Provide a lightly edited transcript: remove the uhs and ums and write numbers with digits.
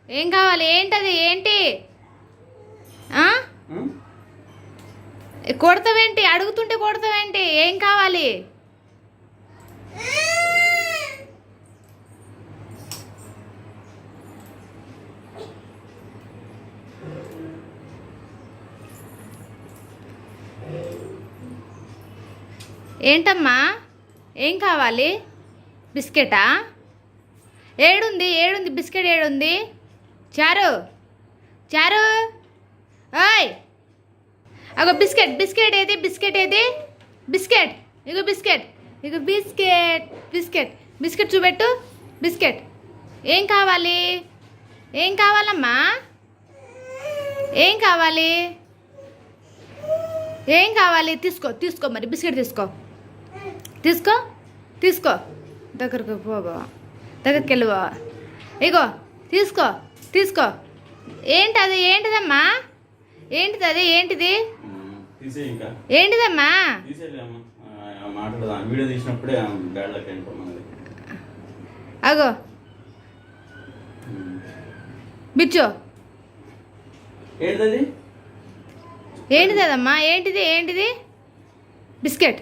ఏం కావాలి? ఏంటది? ఏంటి? కొడతావేంటి? అడుగుతుంటే కొడతావేంటి? ఏం కావాలి? ఏంటమ్మా? ఏం కావాలి? బిస్కెటా? ఏడుంది? ఏడుంది బిస్కెట్? ఏడుంది? చారు, చారు, ఓయ్ అగో బిస్కెట్. బిస్కెట్ ఏది? బిస్కెట్ ఏది? బిస్కెట్ ఇగో, బిస్కెట్ ఇగో, బిస్కెట్ బిస్కెట్ బిస్కెట్ చూపెట్టు. బిస్కెట్. ఏం కావాలి? ఏం కావాలమ్మా? ఏం కావాలి? ఏం కావాలి? తీసుకో, తీసుకో, మరి బిస్కెట్ తీసుకో, తీసుకో, తీసుకో. దగ్గరకు పో బావా, దగ్గరికి వెళ్ళు బావా. ఇగో తీసుకో, తీసుకో. ఏంటది? ఏంటిదమ్మా? ఏంటిది అది? ఏంటిది? ఏంటిదమ్మా? అగో బిచ్చో. ఏంటిదమ్మా? ఏంటిది? ఏంటిది? బిస్కెట్.